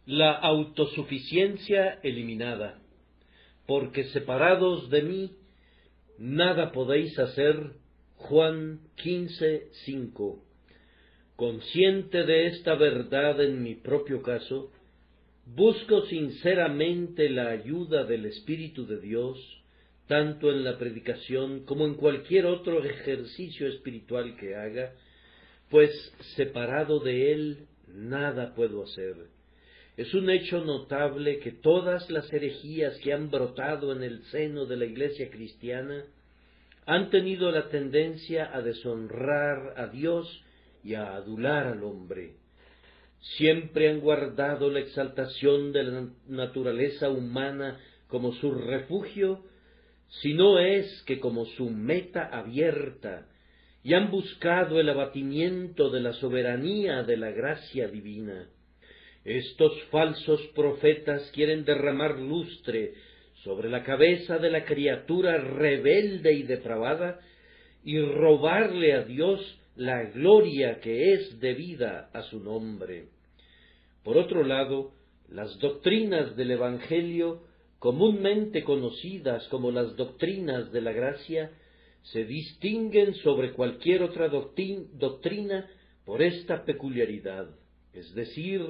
La autosuficiencia eliminada, porque separados de mí, nada podéis hacer. Juan 15:5. Consciente de esta verdad en mi propio caso, busco sinceramente la ayuda del Espíritu de Dios, tanto en la predicación como en cualquier otro ejercicio espiritual que haga, pues separado de Él nada puedo hacer. Es un hecho notable que todas las herejías que han brotado en el seno de la Iglesia cristiana han tenido la tendencia a deshonrar a Dios y a adular al hombre. Siempre han guardado la exaltación de la naturaleza humana como su refugio, si no es que como su meta abierta, y han buscado el abatimiento de la soberanía de la gracia divina. Estos falsos profetas quieren derramar lustre sobre la cabeza de la criatura rebelde y depravada y robarle a Dios la gloria que es debida a su nombre. Por otro lado, las doctrinas del Evangelio, comúnmente conocidas como las doctrinas de la gracia, se distinguen sobre cualquier otra doctrina por esta peculiaridad, es decir,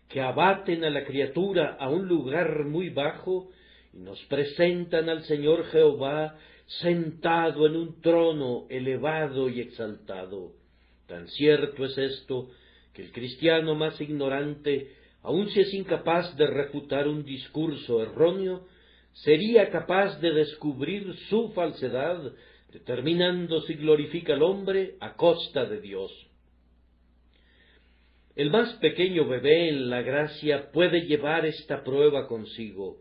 que abaten a la criatura a un lugar muy bajo y nos presentan al Señor Jehová sentado en un trono elevado y exaltado. Tan cierto es esto, que el cristiano más ignorante, aun si es incapaz de refutar un discurso erróneo, sería capaz de descubrir su falsedad, determinando si glorifica al hombre a costa de Dios. El más pequeño bebé en la gracia puede llevar esta prueba consigo.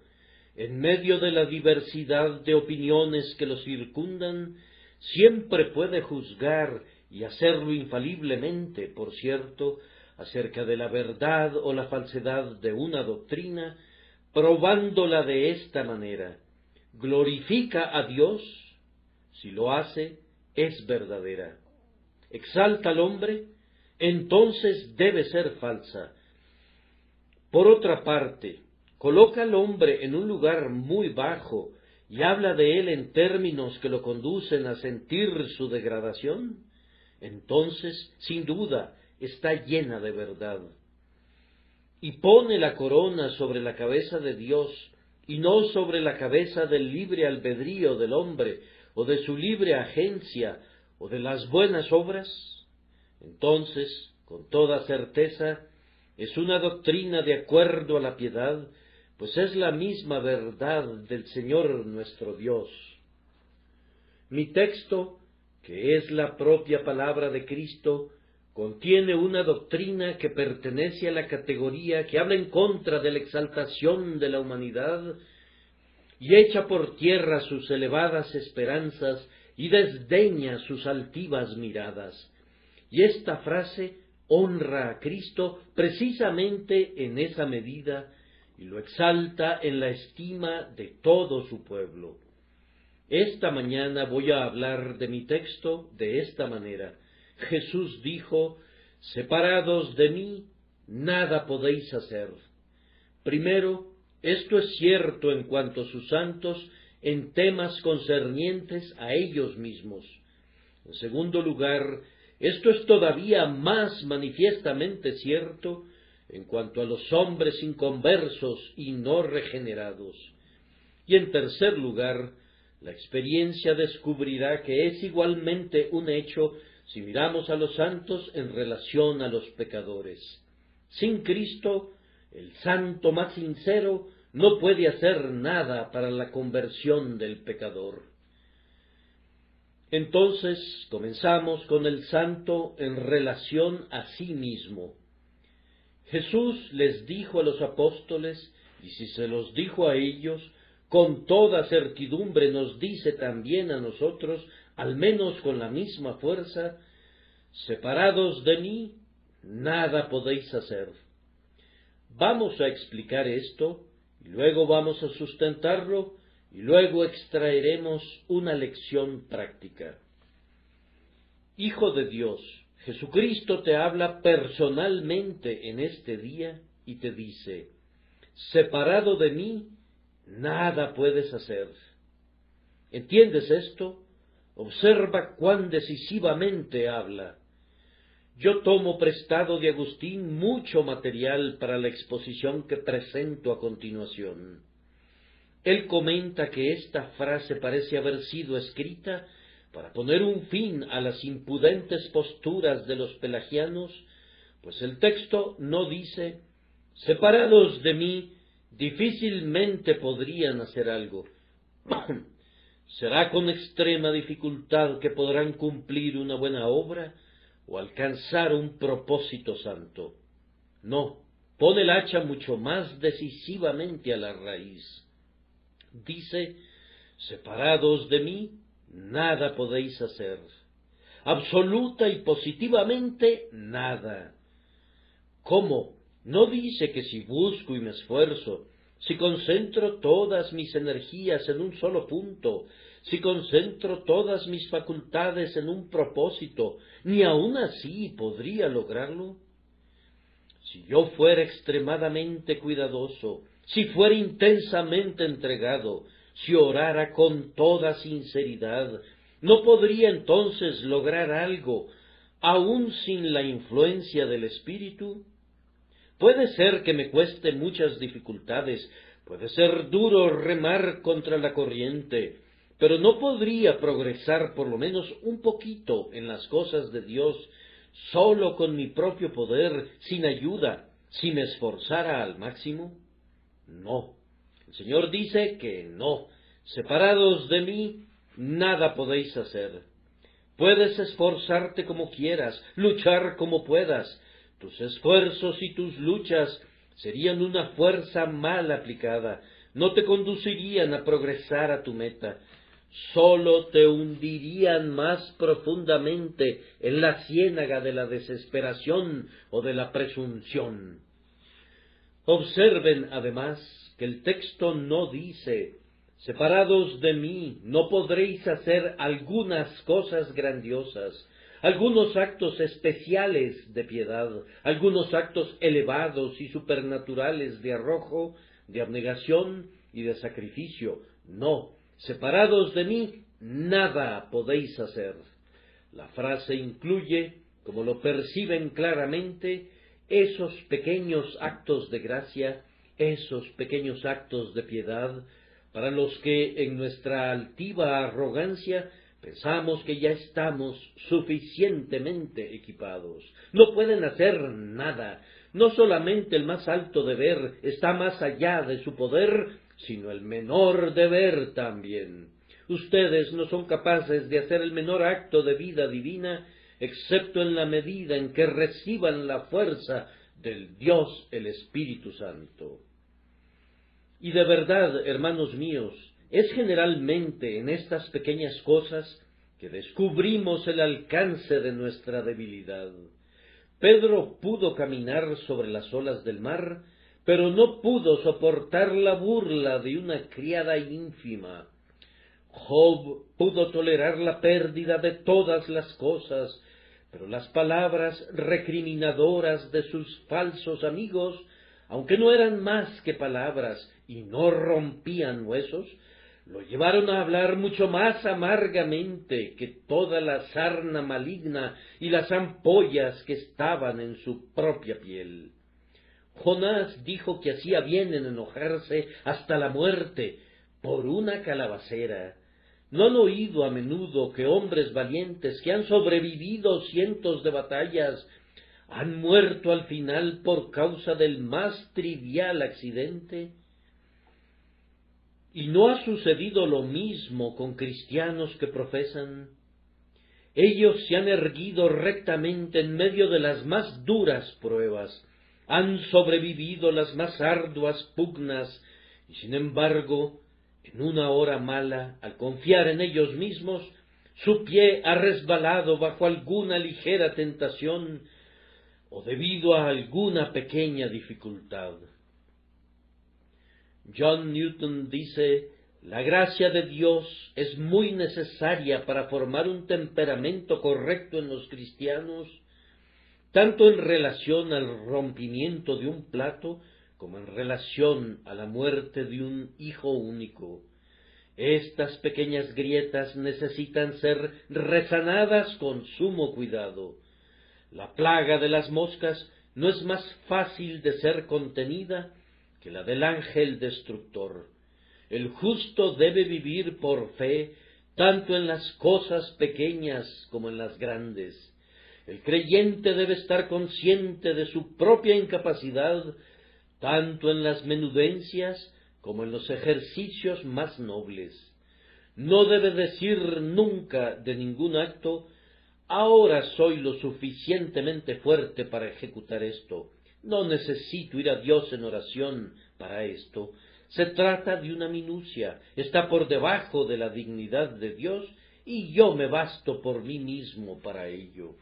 En medio de la diversidad de opiniones que lo circundan, siempre puede juzgar, y hacerlo infaliblemente, por cierto, acerca de la verdad o la falsedad de una doctrina, probándola de esta manera: ¿glorifica a Dios? Si lo hace, es verdadera. ¿Exalta al hombre? Entonces debe ser falsa. Por otra parte, coloca al hombre en un lugar muy bajo y habla de él en términos que lo conducen a sentir su degradación, entonces, sin duda, está llena de verdad. Y pone la corona sobre la cabeza de Dios, y no sobre la cabeza del libre albedrío del hombre, o de su libre agencia, o de las buenas obras. Entonces, con toda certeza, es una doctrina de acuerdo a la piedad, pues es la misma verdad del Señor nuestro Dios. Mi texto, que es la propia palabra de Cristo, contiene una doctrina que pertenece a la categoría que habla en contra de la exaltación de la humanidad y echa por tierra sus elevadas esperanzas y desdeña sus altivas miradas. Y esta frase honra a Cristo precisamente en esa medida y lo exalta en la estima de todo su pueblo. Esta mañana voy a hablar de mi texto de esta manera. Jesús dijo: separados de mí, nada podéis hacer. Primero, esto es cierto en cuanto a sus santos en temas concernientes a ellos mismos. En segundo lugar, esto es todavía más manifiestamente cierto en cuanto a los hombres inconversos y no regenerados. Y en tercer lugar, la experiencia descubrirá que es igualmente un hecho si miramos a los santos en relación a los pecadores. Sin Cristo, el santo más sincero no puede hacer nada para la conversión del pecador. Entonces, comenzamos con el santo en relación a sí mismo. Jesús les dijo a los apóstoles, y si se los dijo a ellos, con toda certidumbre nos dice también a nosotros, al menos con la misma fuerza: separados de mí, nada podéis hacer. Vamos a explicar esto, y luego vamos a sustentarlo, y luego extraeremos una lección práctica. Hijo de Dios, Jesucristo te habla personalmente en este día y te dice: separado de mí, nada puedes hacer. ¿Entiendes esto? Observa cuán decisivamente habla. Yo tomo prestado de Agustín mucho material para la exposición que presento a continuación. Él comenta que esta frase parece haber sido escrita para poner un fin a las impudentes posturas de los pelagianos, pues el texto no dice: separados de mí, difícilmente podrían hacer algo. Será con extrema dificultad que podrán cumplir una buena obra o alcanzar un propósito santo. No, pone el hacha mucho más decisivamente a la raíz. Dice: separados de mí, nada podéis hacer. Absoluta y positivamente nada. ¿Cómo? No dice que si busco y me esfuerzo, si concentro todas mis energías en un solo punto, si concentro todas mis facultades en un propósito, ni aun así podría lograrlo. Si yo fuera extremadamente cuidadoso, si fuera intensamente entregado, si orara con toda sinceridad, ¿no podría entonces lograr algo, aun sin la influencia del Espíritu? Puede ser que me cueste muchas dificultades, puede ser duro remar contra la corriente, pero no podría progresar por lo menos un poquito en las cosas de Dios solo con mi propio poder, sin ayuda, si me esforzara al máximo. No. El Señor dice que no. Separados de mí, nada podéis hacer. Puedes esforzarte como quieras, luchar como puedas. Tus esfuerzos y tus luchas serían una fuerza mal aplicada, no te conducirían a progresar a tu meta, sólo te hundirían más profundamente en la ciénaga de la desesperación o de la presunción. Observen, además, que el texto no dice: separados de mí, no podréis hacer algunas cosas grandiosas, algunos actos especiales de piedad, algunos actos elevados y supernaturales de arrojo, de abnegación y de sacrificio. No, separados de mí, nada podéis hacer. La frase incluye, como lo perciben claramente, esos pequeños actos de gracia, esos pequeños actos de piedad, para los que en nuestra altiva arrogancia pensamos que ya estamos suficientemente equipados. No pueden hacer nada. No solamente el más alto deber está más allá de su poder, sino el menor deber también. Ustedes no son capaces de hacer el menor acto de vida divina, excepto en la medida en que reciban la fuerza del Dios el Espíritu Santo. Y de verdad, hermanos míos, es generalmente en estas pequeñas cosas que descubrimos el alcance de nuestra debilidad. Pedro pudo caminar sobre las olas del mar, pero no pudo soportar la burla de una criada ínfima. Job pudo tolerar la pérdida de todas las cosas, pero las palabras recriminadoras de sus falsos amigos, aunque no eran más que palabras y no rompían huesos, lo llevaron a hablar mucho más amargamente que toda la sarna maligna y las ampollas que estaban en su propia piel. Jonás dijo que hacía bien en enojarse hasta la muerte por una calabacera. ¿No han oído a menudo que hombres valientes que han sobrevivido cientos de batallas han muerto al final por causa del más trivial accidente? ¿Y no ha sucedido lo mismo con cristianos que profesan? Ellos se han erguido rectamente en medio de las más duras pruebas, han sobrevivido las más arduas pugnas, y sin embargo, en una hora mala, al confiar en ellos mismos, su pie ha resbalado bajo alguna ligera tentación o debido a alguna pequeña dificultad. John Newton dice: la gracia de Dios es muy necesaria para formar un temperamento correcto en los cristianos, tanto en relación al rompimiento de un plato como en relación a la muerte de un hijo único. Estas pequeñas grietas necesitan ser resanadas con sumo cuidado. La plaga de las moscas no es más fácil de ser contenida que la del ángel destructor. El justo debe vivir por fe tanto en las cosas pequeñas como en las grandes. El creyente debe estar consciente de su propia incapacidad tanto en las menudencias como en los ejercicios más nobles. No debe decir nunca de ningún acto: ahora soy lo suficientemente fuerte para ejecutar esto. No necesito ir a Dios en oración para esto. Se trata de una minucia, está por debajo de la dignidad de Dios y yo me basto por mí mismo para ello.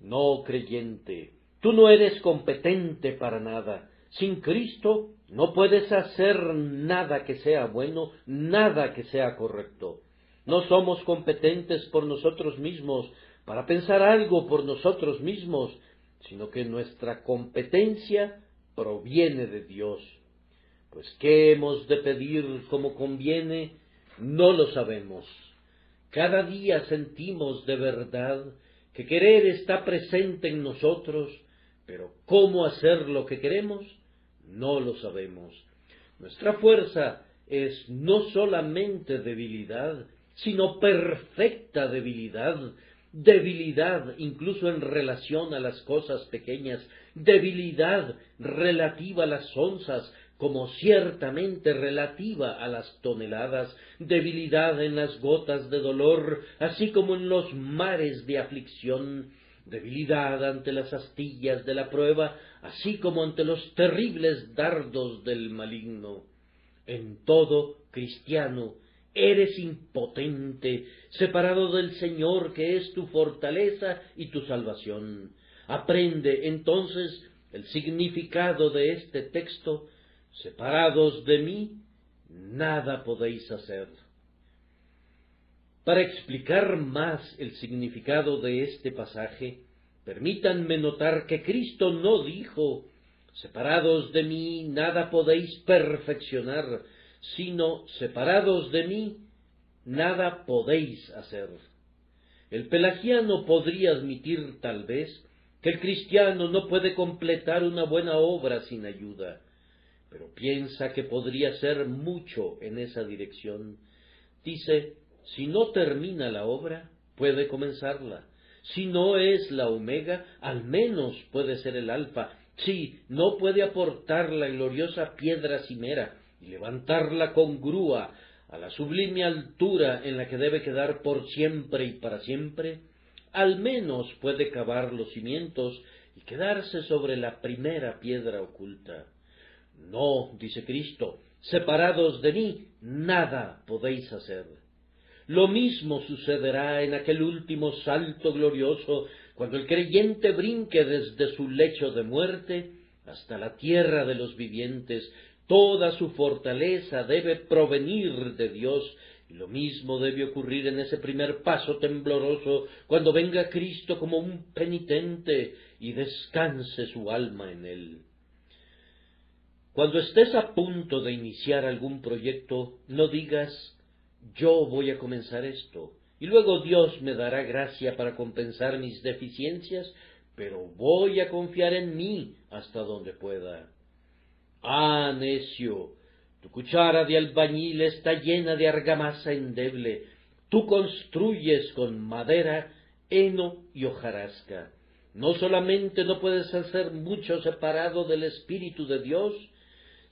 No, creyente, tú no eres competente para nada. Sin Cristo no puedes hacer nada que sea bueno, nada que sea correcto. No somos competentes por nosotros mismos, para pensar algo por nosotros mismos, sino que nuestra competencia proviene de Dios. Pues ¿qué hemos de pedir como conviene? No lo sabemos. Cada día sentimos de verdad que querer está presente en nosotros, pero ¿cómo hacer lo que queremos? No lo sabemos. Nuestra fuerza es no solamente debilidad, sino perfecta debilidad, debilidad incluso en relación a las cosas pequeñas, debilidad relativa a las onzas, como ciertamente relativa a las toneladas, debilidad en las gotas de dolor, así como en los mares de aflicción, debilidad ante las astillas de la prueba, así como ante los terribles dardos del maligno. En todo, cristiano, eres impotente, separado del Señor, que es tu fortaleza y tu salvación. Aprende, entonces, el significado de este texto: separados de mí, nada podéis hacer. Para explicar más el significado de este pasaje, permítanme notar que Cristo no dijo: separados de mí, nada podéis perfeccionar, sino separados de mí, nada podéis hacer. El pelagiano podría admitir, tal vez, que el cristiano no puede completar una buena obra sin ayuda, pero piensa que podría ser mucho en esa dirección. Dice: si no termina la obra, puede comenzarla. Si no es la omega, al menos puede ser el alfa. Si no puede aportar la gloriosa piedra cimera y levantarla con grúa a la sublime altura en la que debe quedar por siempre y para siempre, al menos puede cavar los cimientos y quedarse sobre la primera piedra oculta. No, dice Cristo, separados de mí, nada podéis hacer. Lo mismo sucederá en aquel último salto glorioso, cuando el creyente brinque desde su lecho de muerte hasta la tierra de los vivientes. Toda su fortaleza debe provenir de Dios, y lo mismo debe ocurrir en ese primer paso tembloroso, cuando venga Cristo como un penitente y descanse su alma en él. Cuando estés a punto de iniciar algún proyecto, no digas: yo voy a comenzar esto, y luego Dios me dará gracia para compensar mis deficiencias, pero voy a confiar en mí hasta donde pueda. ¡Ah, necio! Tu cuchara de albañil está llena de argamasa endeble. Tú construyes con madera, heno y hojarasca. No solamente no puedes hacer mucho separado del Espíritu de Dios,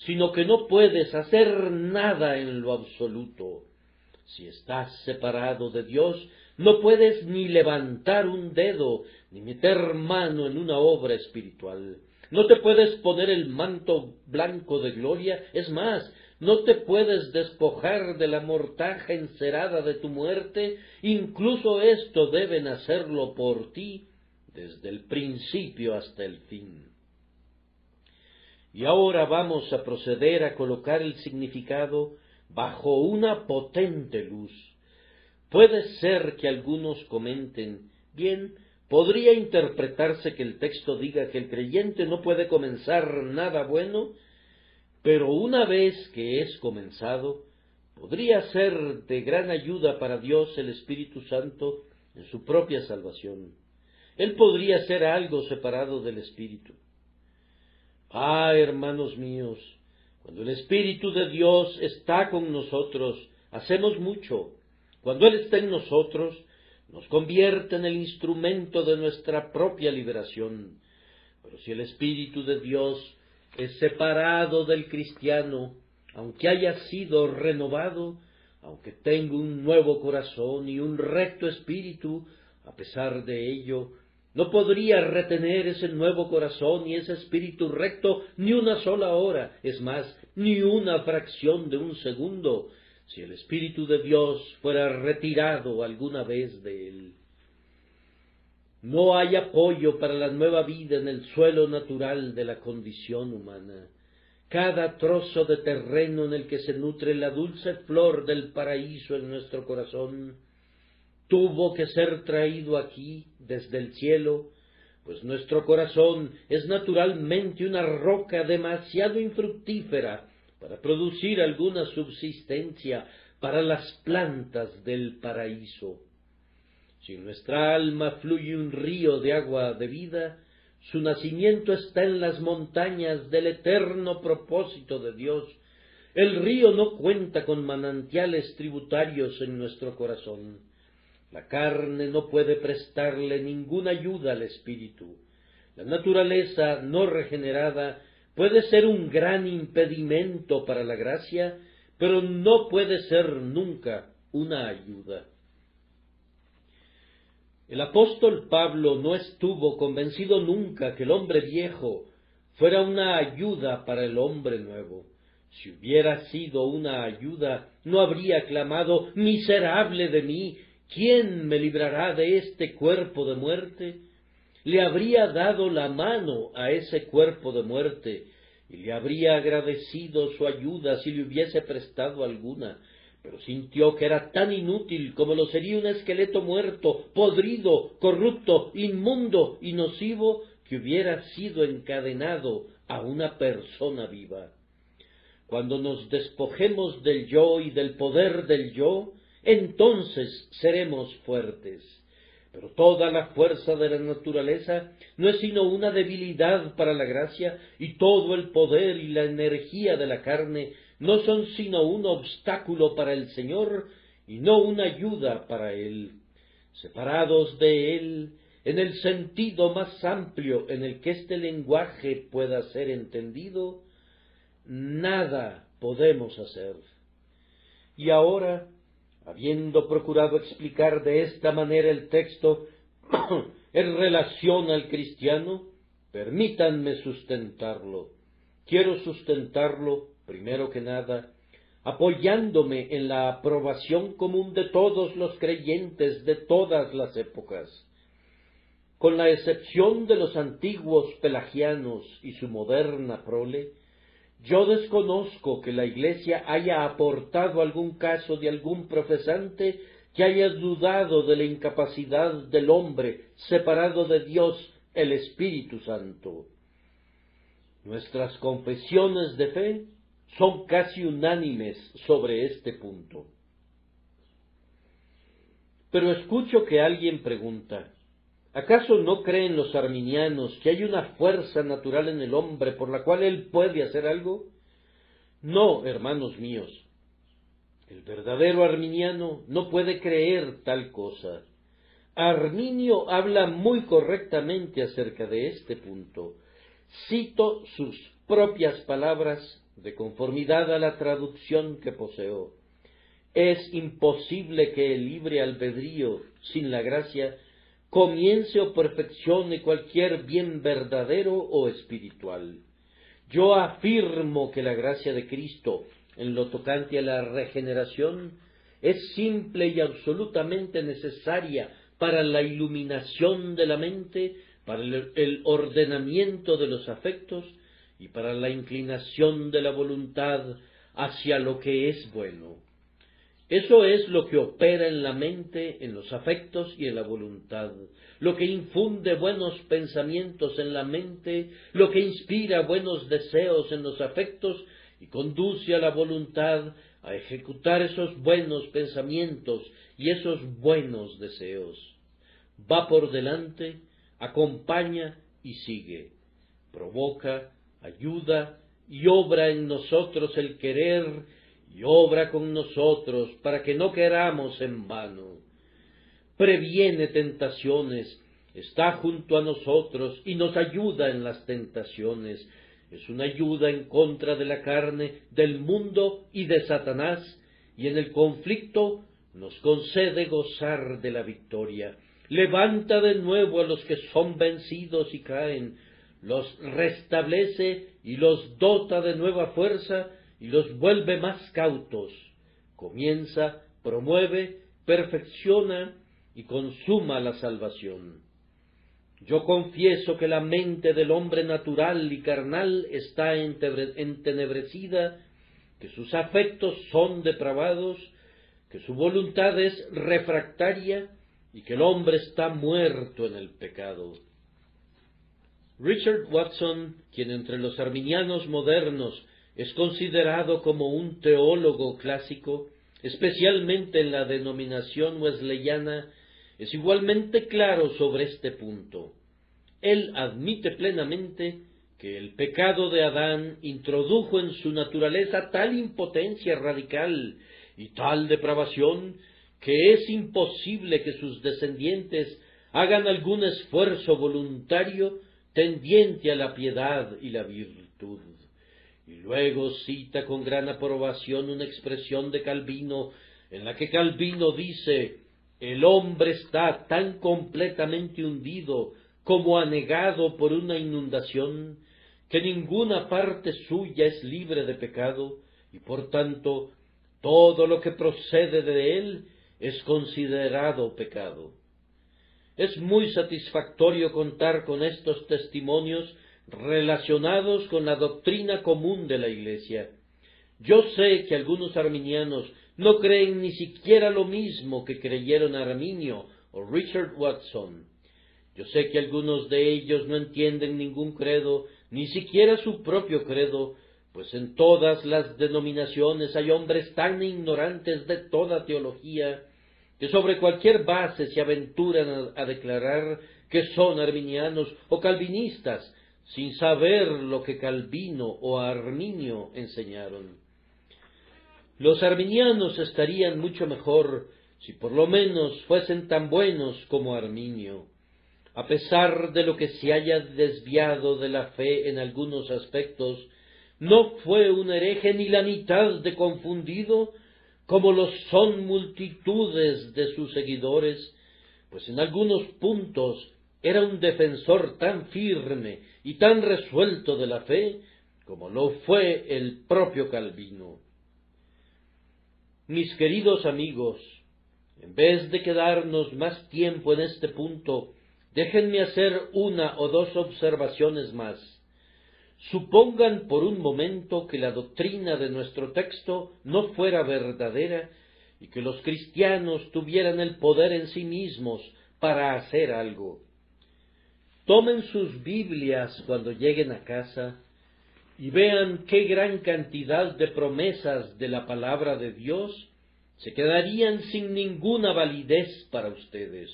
sino que no puedes hacer nada en lo absoluto. Si estás separado de Dios, no puedes ni levantar un dedo, ni meter mano en una obra espiritual. No te puedes poner el manto blanco de gloria, es más, no te puedes despojar de la mortaja encerada de tu muerte. Incluso esto deben hacerlo por ti desde el principio hasta el fin. Y ahora vamos a proceder a colocar el significado bajo una potente luz. Puede ser que algunos comenten: bien, podría interpretarse que el texto diga que el creyente no puede comenzar nada bueno, pero una vez que es comenzado, podría ser de gran ayuda para Dios el Espíritu Santo en su propia salvación. Él podría ser algo separado del Espíritu. Ah, hermanos míos, cuando el Espíritu de Dios está con nosotros, hacemos mucho. Cuando Él está en nosotros, nos convierte en el instrumento de nuestra propia liberación. Pero si el Espíritu de Dios es separado del cristiano, aunque haya sido renovado, aunque tenga un nuevo corazón y un recto espíritu, a pesar de ello, no podría retener ese nuevo corazón y ese espíritu recto ni una sola hora, es más, ni una fracción de un segundo, si el Espíritu de Dios fuera retirado alguna vez de él. No hay apoyo para la nueva vida en el suelo natural de la condición humana. Cada trozo de terreno en el que se nutre la dulce flor del paraíso en nuestro corazón tuvo que ser traído aquí desde el cielo, pues nuestro corazón es naturalmente una roca demasiado infructífera para producir alguna subsistencia para las plantas del paraíso. Si en nuestra alma fluye un río de agua de vida, su nacimiento está en las montañas del eterno propósito de Dios. El río no cuenta con manantiales tributarios en nuestro corazón. La carne no puede prestarle ninguna ayuda al espíritu. La naturaleza no regenerada puede ser un gran impedimento para la gracia, pero no puede ser nunca una ayuda. El apóstol Pablo no estuvo convencido nunca que el hombre viejo fuera una ayuda para el hombre nuevo. Si hubiera sido una ayuda, no habría clamado: «Miserable de mí, ¿quién me librará de este cuerpo de muerte?». Le habría dado la mano a ese cuerpo de muerte y le habría agradecido su ayuda si le hubiese prestado alguna, pero sintió que era tan inútil como lo sería un esqueleto muerto, podrido, corrupto, inmundo y nocivo que hubiera sido encadenado a una persona viva. Cuando nos despojemos del yo y del poder del yo, entonces seremos fuertes. Pero toda la fuerza de la naturaleza no es sino una debilidad para la gracia, y todo el poder y la energía de la carne no son sino un obstáculo para el Señor y no una ayuda para Él. Separados de Él, en el sentido más amplio en el que este lenguaje pueda ser entendido, nada podemos hacer. Y ahora, habiendo procurado explicar de esta manera el texto en relación al cristiano, permítanme sustentarlo. Quiero sustentarlo, primero que nada, apoyándome en la aprobación común de todos los creyentes de todas las épocas. Con la excepción de los antiguos pelagianos y su moderna prole, yo desconozco que la Iglesia haya aportado algún caso de algún profesante que haya dudado de la incapacidad del hombre separado de Dios, el Espíritu Santo. Nuestras confesiones de fe son casi unánimes sobre este punto. Pero escucho que alguien pregunta: ¿acaso no creen los arminianos que hay una fuerza natural en el hombre por la cual él puede hacer algo? No, hermanos míos. El verdadero arminiano no puede creer tal cosa. Arminio habla muy correctamente acerca de este punto. Cito sus propias palabras de conformidad a la traducción que poseo. Es imposible que el libre albedrío, sin la gracia, comience o perfeccione cualquier bien verdadero o espiritual. Yo afirmo que la gracia de Cristo, en lo tocante a la regeneración, es simple y absolutamente necesaria para la iluminación de la mente, para el ordenamiento de los afectos y para la inclinación de la voluntad hacia lo que es bueno. Eso es lo que opera en la mente, en los afectos y en la voluntad, lo que infunde buenos pensamientos en la mente, lo que inspira buenos deseos en los afectos y conduce a la voluntad a ejecutar esos buenos pensamientos y esos buenos deseos. Va por delante, acompaña y sigue, provoca, ayuda y obra en nosotros el querer y obra con nosotros para que no queramos en vano. Previene tentaciones, está junto a nosotros y nos ayuda en las tentaciones. Es una ayuda en contra de la carne, del mundo y de Satanás, y en el conflicto nos concede gozar de la victoria. Levanta de nuevo a los que son vencidos y caen, los restablece y los dota de nueva fuerza y los vuelve más cautos. Comienza, promueve, perfecciona y consuma la salvación. Yo confieso que la mente del hombre natural y carnal está entenebrecida, que sus afectos son depravados, que su voluntad es refractaria y que el hombre está muerto en el pecado. Richard Watson, quien entre los arminianos modernos es considerado como un teólogo clásico, especialmente en la denominación wesleyana, es igualmente claro sobre este punto. Él admite plenamente que el pecado de Adán introdujo en su naturaleza tal impotencia radical y tal depravación que es imposible que sus descendientes hagan algún esfuerzo voluntario tendiente a la piedad y la virtud. Y luego cita con gran aprobación una expresión de Calvino, en la que Calvino dice: el hombre está tan completamente hundido como anegado por una inundación, que ninguna parte suya es libre de pecado, y por tanto todo lo que procede de él es considerado pecado. Es muy satisfactorio contar con estos testimonios relacionados con la doctrina común de la Iglesia. Yo sé que algunos arminianos no creen ni siquiera lo mismo que creyeron Arminio o Richard Watson. Yo sé que algunos de ellos no entienden ningún credo, ni siquiera su propio credo, pues en todas las denominaciones hay hombres tan ignorantes de toda teología que sobre cualquier base se aventuran a declarar que son arminianos o calvinistas, sin saber lo que Calvino o Arminio enseñaron. Los arminianos estarían mucho mejor si por lo menos fuesen tan buenos como Arminio. A pesar de lo que se haya desviado de la fe en algunos aspectos, no fue un hereje ni la mitad de confundido, como lo son multitudes de sus seguidores, pues en algunos puntos era un defensor tan firme y tan resuelto de la fe como lo fue el propio Calvino. Mis queridos amigos, en vez de quedarnos más tiempo en este punto, déjenme hacer una o dos observaciones más. Supongan por un momento que la doctrina de nuestro texto no fuera verdadera y que los cristianos tuvieran el poder en sí mismos para hacer algo. Tomen sus Biblias cuando lleguen a casa y vean qué gran cantidad de promesas de la palabra de Dios se quedarían sin ninguna validez para ustedes.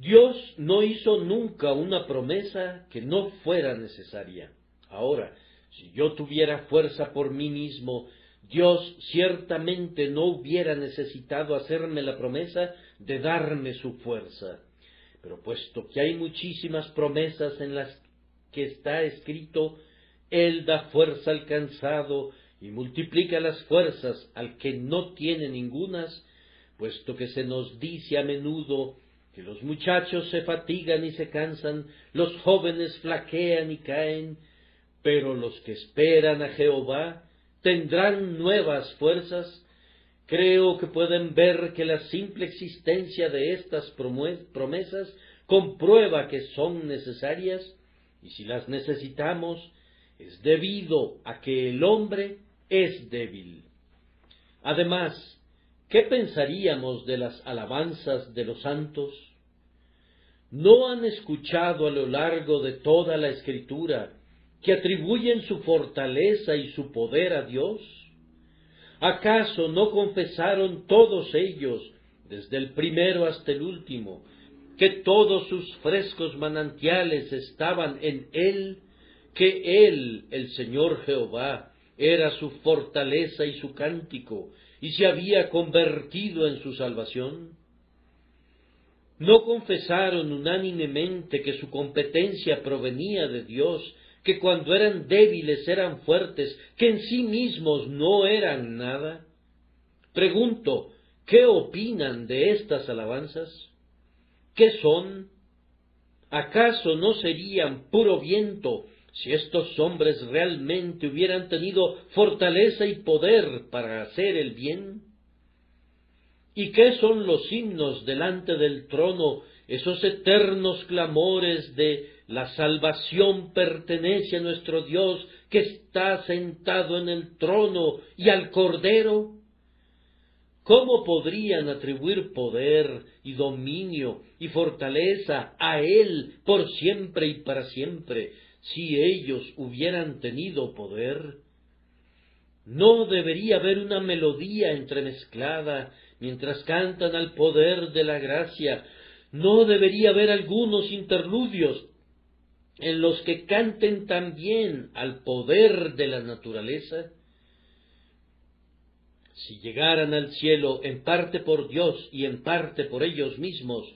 Dios no hizo nunca una promesa que no fuera necesaria. Ahora, si yo tuviera fuerza por mí mismo, Dios ciertamente no hubiera necesitado hacerme la promesa de darme su fuerza. Pero puesto que hay muchísimas promesas en las que está escrito, Él da fuerza al cansado y multiplica las fuerzas al que no tiene ningunas, puesto que se nos dice a menudo que los muchachos se fatigan y se cansan, los jóvenes flaquean y caen, pero los que esperan a Jehová tendrán nuevas fuerzas. Creo que pueden ver que la simple existencia de estas promesas comprueba que son necesarias, y si las necesitamos, es debido a que el hombre es débil. Además, ¿Qué pensaríamos de las alabanzas de los santos? ¿No han escuchado a lo largo de toda la Escritura que atribuyen su fortaleza y su poder a Dios? ¿Acaso no confesaron todos ellos, desde el primero hasta el último, que todos sus frescos manantiales estaban en Él, que Él, el Señor Jehová, era su fortaleza y su cántico, y se había convertido en su salvación? ¿No confesaron unánimemente que su competencia provenía de Dios, que cuando eran débiles eran fuertes, que en sí mismos no eran nada? Pregunto, ¿qué opinan de estas alabanzas? ¿Qué son? ¿Acaso no serían puro viento si estos hombres realmente hubieran tenido fortaleza y poder para hacer el bien? ¿Y qué son los himnos delante del trono, esos eternos clamores de la salvación pertenece a nuestro Dios que está sentado en el trono y al Cordero? ¿Cómo podrían atribuir poder y dominio y fortaleza a Él por siempre y para siempre si ellos hubieran tenido poder? ¿No debería haber una melodía entremezclada mientras cantan al poder de la gracia? ¿No debería haber algunos interludios en los que canten también al poder de la naturaleza? Si llegaran al cielo en parte por Dios y en parte por ellos mismos,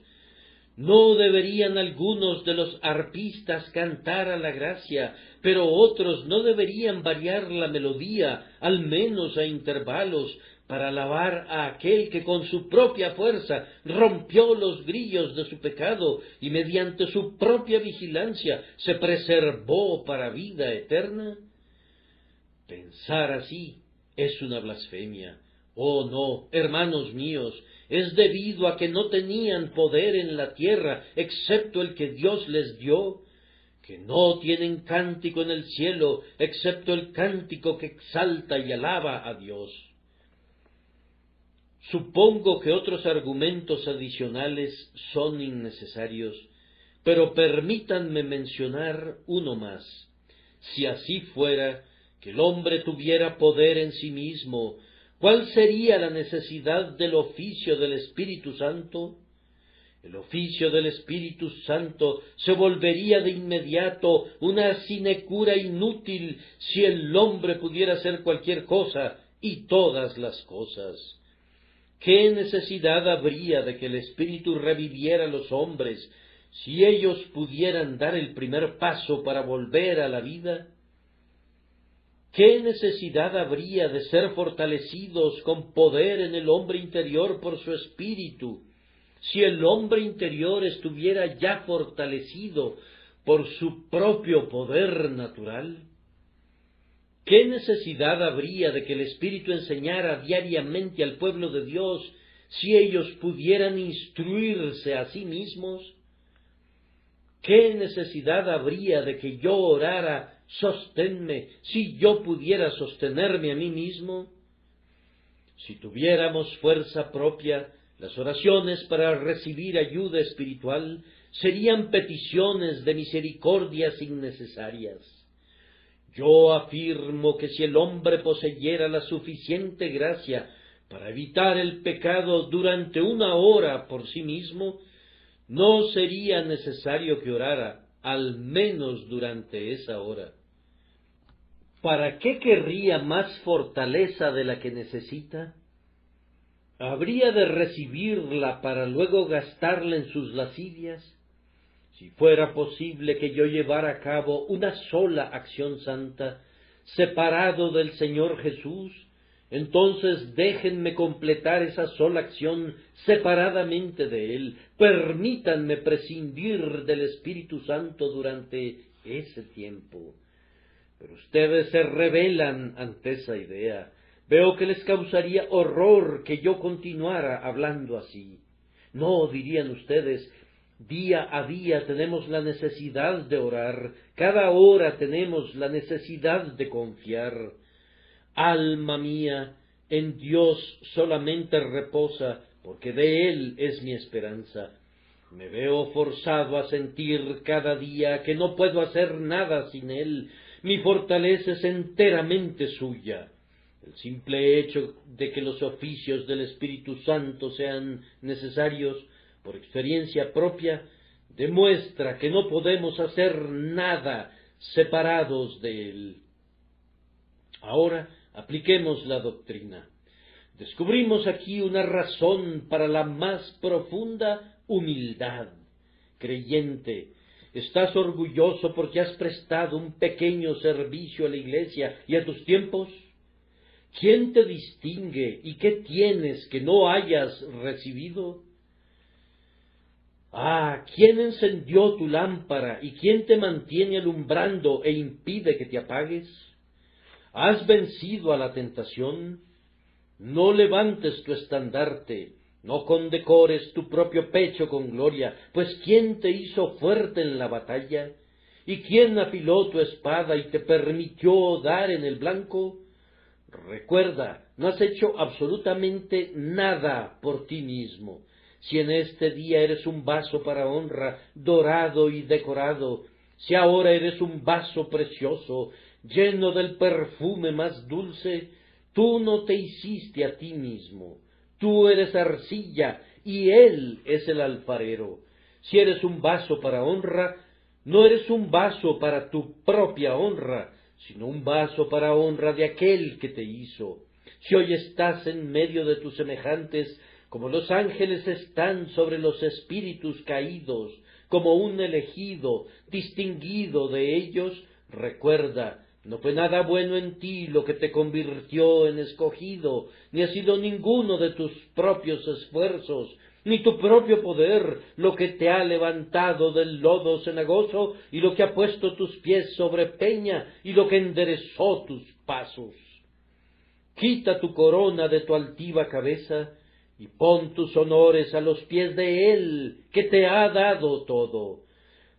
¿no deberían algunos de los arpistas cantar a la gracia, pero otros no deberían variar la melodía, al menos a intervalos, para alabar a aquel que con su propia fuerza rompió los grillos de su pecado y mediante su propia vigilancia se preservó para vida eterna? Pensar así es una blasfemia. Oh no, hermanos míos, es debido a que no tenían poder en la tierra, excepto el que Dios les dio, que no tienen cántico en el cielo, excepto el cántico que exalta y alaba a Dios. Supongo que otros argumentos adicionales son innecesarios, pero permítanme mencionar uno más. Si así fuera, que el hombre tuviera poder en sí mismo, ¿cuál sería la necesidad del oficio del Espíritu Santo? El oficio del Espíritu Santo se volvería de inmediato una sinecura inútil si el hombre pudiera hacer cualquier cosa y todas las cosas. ¿Qué necesidad habría de que el Espíritu reviviera a los hombres si ellos pudieran dar el primer paso para volver a la vida? ¿Qué necesidad habría de ser fortalecidos con poder en el hombre interior por su espíritu, si el hombre interior estuviera ya fortalecido por su propio poder natural? ¿Qué necesidad habría de que el Espíritu enseñara diariamente al pueblo de Dios si ellos pudieran instruirse a sí mismos? ¿Qué necesidad habría de que yo orara, sosténme, si yo pudiera sostenerme a mí mismo? Si tuviéramos fuerza propia, las oraciones para recibir ayuda espiritual serían peticiones de misericordias innecesarias. Yo afirmo que si el hombre poseyera la suficiente gracia para evitar el pecado durante una hora por sí mismo, no sería necesario que orara, al menos durante esa hora. ¿Para qué querría más fortaleza de la que necesita? ¿Habría de recibirla para luego gastarla en sus lascivias? Si fuera posible que yo llevara a cabo una sola acción santa, separado del Señor Jesús, entonces déjenme completar esa sola acción separadamente de Él. Permítanme prescindir del Espíritu Santo durante ese tiempo. Pero ustedes se rebelan ante esa idea. Veo que les causaría horror que yo continuara hablando así. No, dirían ustedes, día a día tenemos la necesidad de orar, cada hora tenemos la necesidad de confiar. Alma mía, En Dios solamente reposa, porque de Él es mi esperanza. Me veo forzado a sentir cada día que no puedo hacer nada sin Él. Mi fortaleza es enteramente suya. El simple hecho de que los oficios del Espíritu Santo sean necesarios, por experiencia propia, demuestra que no podemos hacer nada separados de Él. Ahora apliquemos la doctrina. Descubrimos aquí una razón para la más profunda humildad. Creyente, ¿estás orgulloso porque has prestado un pequeño servicio a la Iglesia y a tus tiempos? ¿Quién te distingue y qué tienes que no hayas recibido? ¿Quién encendió tu lámpara y quién te mantiene alumbrando e impide que te apagues? ¿Has vencido a la tentación? No levantes tu estandarte, no condecores tu propio pecho con gloria, pues ¿quién te hizo fuerte en la batalla? ¿Y quién afiló tu espada y te permitió dar en el blanco? Recuerda, no has hecho absolutamente nada por ti mismo. Si en este día eres un vaso para honra, dorado y decorado, si ahora eres un vaso precioso, lleno del perfume más dulce, tú no te hiciste a ti mismo. Tú eres arcilla y Él es el alfarero. Si eres un vaso para honra, no eres un vaso para tu propia honra, sino un vaso para honra de aquel que te hizo. Si hoy estás en medio de tus semejantes, como los ángeles están sobre los espíritus caídos, como un elegido, distinguido de ellos, recuerda, no fue nada bueno en ti lo que te convirtió en escogido, ni ha sido ninguno de tus propios esfuerzos, ni tu propio poder lo que te ha levantado del lodo cenagoso y lo que ha puesto tus pies sobre peña y lo que enderezó tus pasos. Quita tu corona de tu altiva cabeza y pon tus honores a los pies de Él, que te ha dado todo.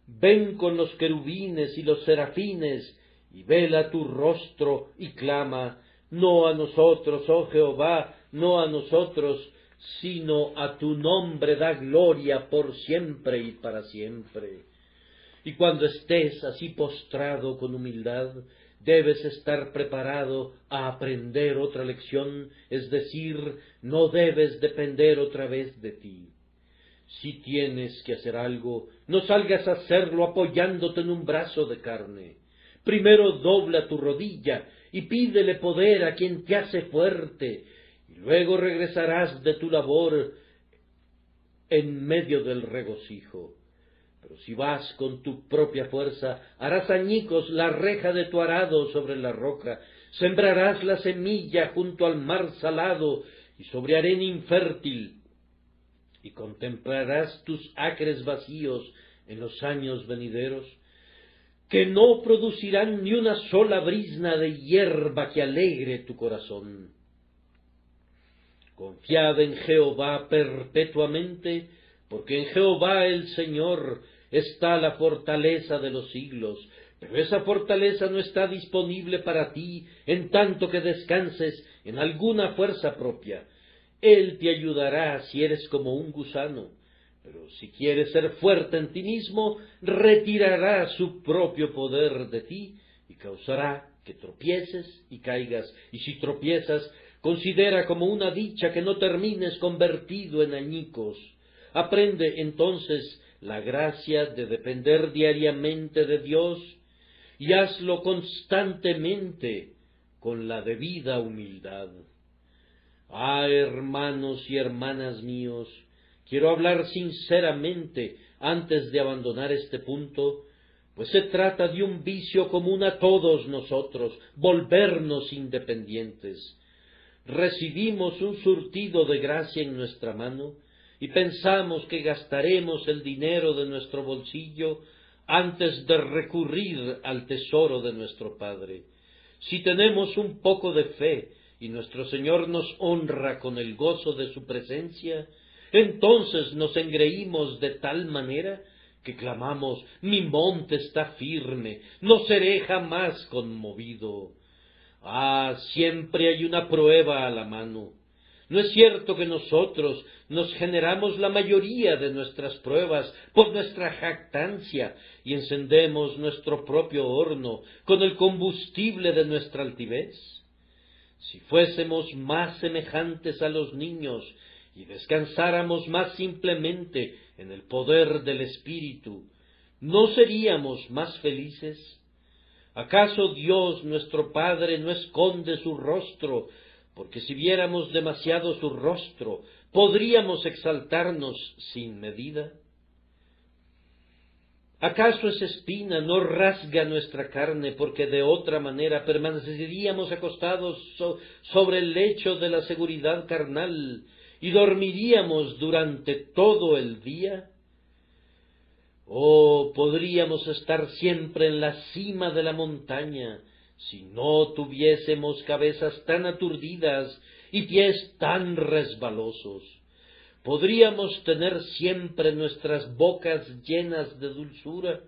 Ven con los querubines y los serafines, y vela tu rostro y clama, no a nosotros, oh Jehová, no a nosotros, sino a tu nombre da gloria por siempre y para siempre. Y cuando estés así postrado con humildad, debes estar preparado a aprender otra lección, es decir, no debes depender otra vez de ti. Si tienes que hacer algo, no salgas a hacerlo apoyándote en un brazo de carne. Primero dobla tu rodilla y pídele poder a quien te hace fuerte, y luego regresarás de tu labor en medio del regocijo. Pero si vas con tu propia fuerza, harás añicos la reja de tu arado sobre la roca, sembrarás la semilla junto al mar salado y sobre arena infértil, y contemplarás tus acres vacíos en los años venideros, que no producirán ni una sola brizna de hierba que alegre tu corazón. Confiad en Jehová perpetuamente, porque en Jehová el Señor está la fortaleza de los siglos, pero esa fortaleza no está disponible para ti en tanto que descanses en alguna fuerza propia. Él te ayudará si eres como un gusano, pero si quieres ser fuerte en ti mismo, retirará su propio poder de ti y causará que tropieces y caigas, y si tropiezas, considera como una dicha que no termines convertido en añicos. Aprende entonces la gracia de depender diariamente de Dios y hazlo constantemente con la debida humildad. Hermanos y hermanas míos, quiero hablar sinceramente antes de abandonar este punto, pues se trata de un vicio común a todos nosotros, volvernos independientes. Recibimos un surtido de gracia en nuestra mano y pensamos que gastaremos el dinero de nuestro bolsillo antes de recurrir al tesoro de nuestro Padre. Si tenemos un poco de fe y nuestro Señor nos honra con el gozo de su presencia, entonces nos engreímos de tal manera que clamamos: mi monte está firme, no seré jamás conmovido. Ah, siempre hay una prueba a la mano. ¿No es cierto que nosotros nos generamos la mayoría de nuestras pruebas por nuestra jactancia y encendemos nuestro propio horno con el combustible de nuestra altivez? Si fuésemos más semejantes a los niños y descansáramos más simplemente en el poder del Espíritu, ¿no seríamos más felices? ¿Acaso Dios nuestro Padre no esconde su rostro? Porque si viéramos demasiado su rostro, ¿podríamos exaltarnos sin medida? ¿Acaso esa espina no rasga nuestra carne, porque de otra manera permaneceríamos acostados sobre el lecho de la seguridad carnal y dormiríamos durante todo el día? Oh, podríamos estar siempre en la cima de la montaña, si no tuviésemos cabezas tan aturdidas y pies tan resbalosos. Podríamos tener siempre nuestras bocas llenas de dulzura,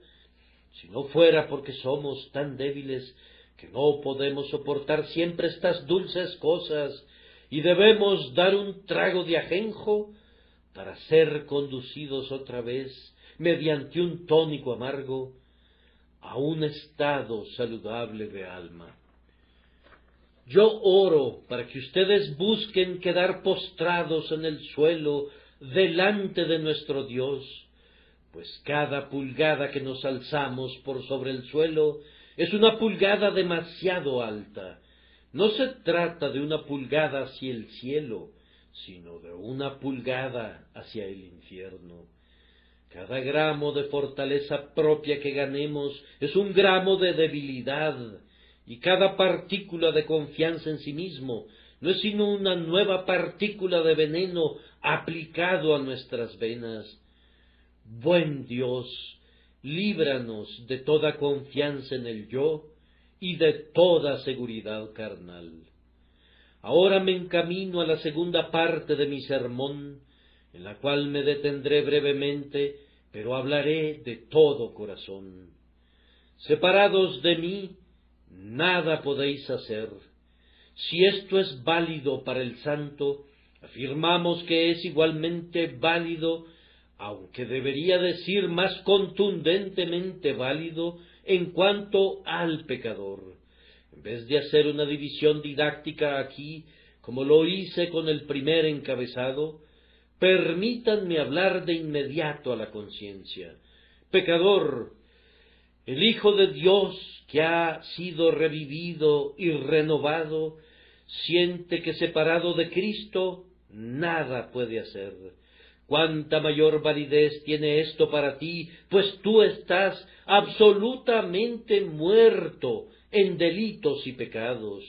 si no fuera porque somos tan débiles que no podemos soportar siempre estas dulces cosas y debemos dar un trago de ajenjo para ser conducidos otra vez mediante un tónico amargo a un estado saludable de alma. Yo oro para que ustedes busquen quedar postrados en el suelo delante de nuestro Dios, pues cada pulgada que nos alzamos por sobre el suelo es una pulgada demasiado alta. No se trata de una pulgada hacia el cielo, sino de una pulgada hacia el infierno. Cada gramo de fortaleza propia que ganemos es un gramo de debilidad, y cada partícula de confianza en sí mismo no es sino una nueva partícula de veneno aplicado a nuestras venas. Buen Dios, líbranos de toda confianza en el yo y de toda seguridad carnal. Ahora me encamino a la segunda parte de mi sermón, en la cual me detendré brevemente, pero hablaré de todo corazón. Separados de mí, nada podéis hacer. Si esto es válido para el santo, afirmamos que es igualmente válido, aunque debería decir más contundentemente válido, en cuanto al pecador. En vez de hacer una división didáctica aquí, como lo hice con el primer encabezado, permítanme hablar de inmediato a la conciencia. Pecador, el Hijo de Dios que ha sido revivido y renovado, siente que separado de Cristo nada puede hacer. ¿Cuánta mayor validez tiene esto para ti? Pues tú estás absolutamente muerto en delitos y pecados.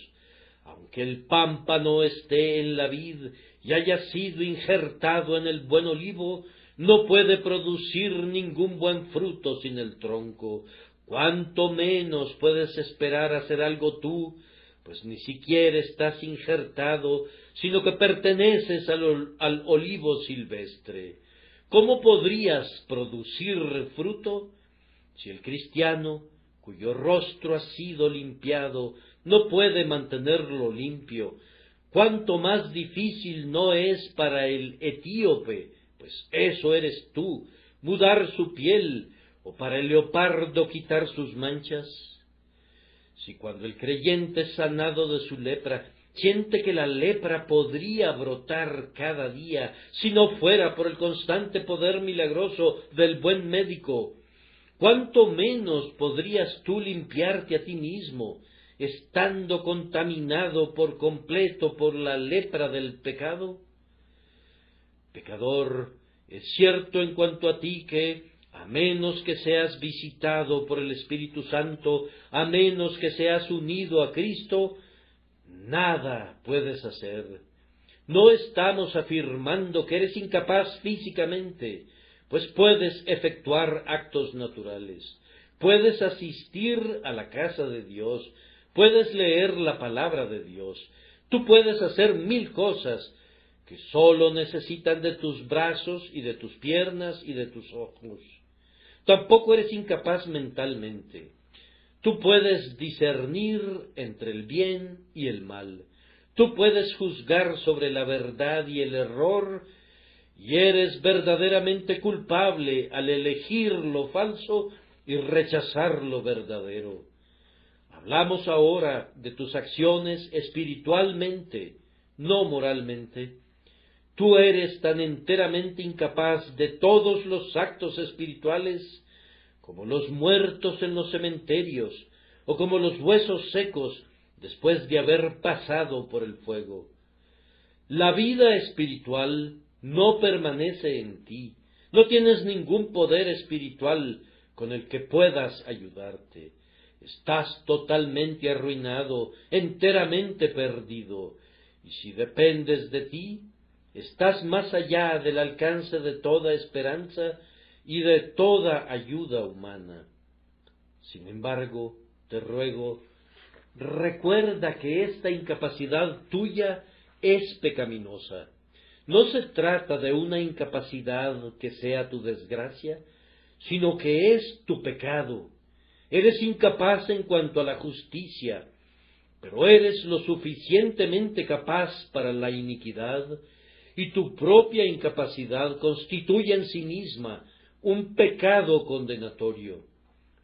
Aunque el pámpano esté en la vid y haya sido injertado en el buen olivo, no puede producir ningún buen fruto sin el tronco. ¿Cuánto menos puedes esperar hacer algo tú? Pues ni siquiera estás injertado, sino que perteneces al olivo silvestre. ¿Cómo podrías producir fruto si el cristiano, cuyo rostro ha sido limpiado, no puede mantenerlo limpio? Cuánto más difícil no es para el etíope, pues eso eres tú, mudar su piel, o para el leopardo quitar sus manchas. Si cuando el creyente es sanado de su lepra, siente que la lepra podría brotar cada día, si no fuera por el constante poder milagroso del buen médico, ¿cuánto menos podrías tú limpiarte a ti mismo, estando contaminado por completo por la lepra del pecado? Pecador, es cierto en cuanto a ti que, a menos que seas visitado por el Espíritu Santo, a menos que seas unido a Cristo, nada puedes hacer. No estamos afirmando que eres incapaz físicamente, pues puedes efectuar actos naturales, puedes asistir a la casa de Dios, puedes leer la palabra de Dios, tú puedes hacer 1000 cosas que sólo necesitan de tus brazos y de tus piernas y de tus ojos. Tampoco eres incapaz mentalmente. Tú puedes discernir entre el bien y el mal. Tú puedes juzgar sobre la verdad y el error, y eres verdaderamente culpable al elegir lo falso y rechazar lo verdadero. Hablamos ahora de tus acciones espiritualmente, no moralmente. Tú eres tan enteramente incapaz de todos los actos espirituales como los muertos en los cementerios, o como los huesos secos después de haber pasado por el fuego. La vida espiritual no permanece en ti, no tienes ningún poder espiritual con el que puedas ayudarte. Estás totalmente arruinado, enteramente perdido, y si dependes de ti, estás más allá del alcance de toda esperanza y de toda ayuda humana. Sin embargo, te ruego, recuerda que esta incapacidad tuya es pecaminosa. No se trata de una incapacidad que sea tu desgracia, sino que es tu pecado. Eres incapaz en cuanto a la justicia, pero eres lo suficientemente capaz para la iniquidad, y tu propia incapacidad constituye en sí misma un pecado condenatorio.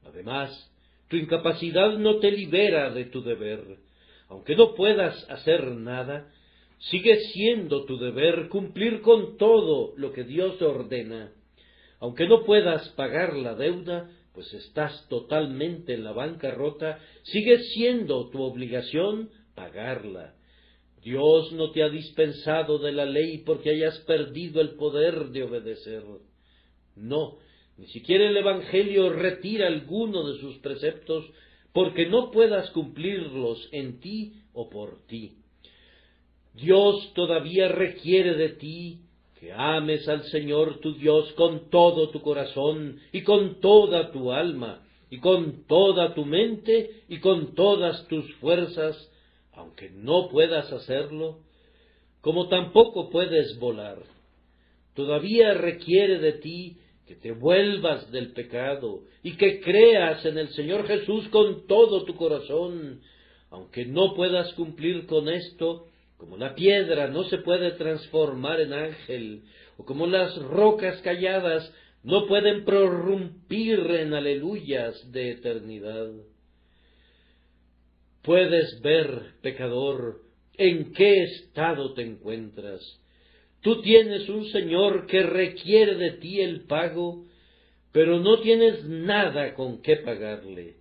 Además, tu incapacidad no te libera de tu deber. Aunque no puedas hacer nada, sigue siendo tu deber cumplir con todo lo que Dios ordena. Aunque no puedas pagar la deuda, pues estás totalmente en la bancarrota, sigue siendo tu obligación pagarla. Dios no te ha dispensado de la ley porque hayas perdido el poder de obedecer. No, ni siquiera el Evangelio retira alguno de sus preceptos porque no puedas cumplirlos en ti o por ti. Dios todavía requiere de ti que ames al Señor tu Dios con todo tu corazón y con toda tu alma y con toda tu mente y con todas tus fuerzas, aunque no puedas hacerlo, como tampoco puedes volar. Todavía requiere de ti que te vuelvas del pecado y que creas en el Señor Jesús con todo tu corazón, aunque no puedas cumplir con esto, como la piedra no se puede transformar en ángel, o como las rocas calladas no pueden prorrumpir en aleluyas de eternidad. Puedes ver, pecador, en qué estado te encuentras. Tú tienes un Señor que requiere de ti el pago, pero no tienes nada con qué pagarle.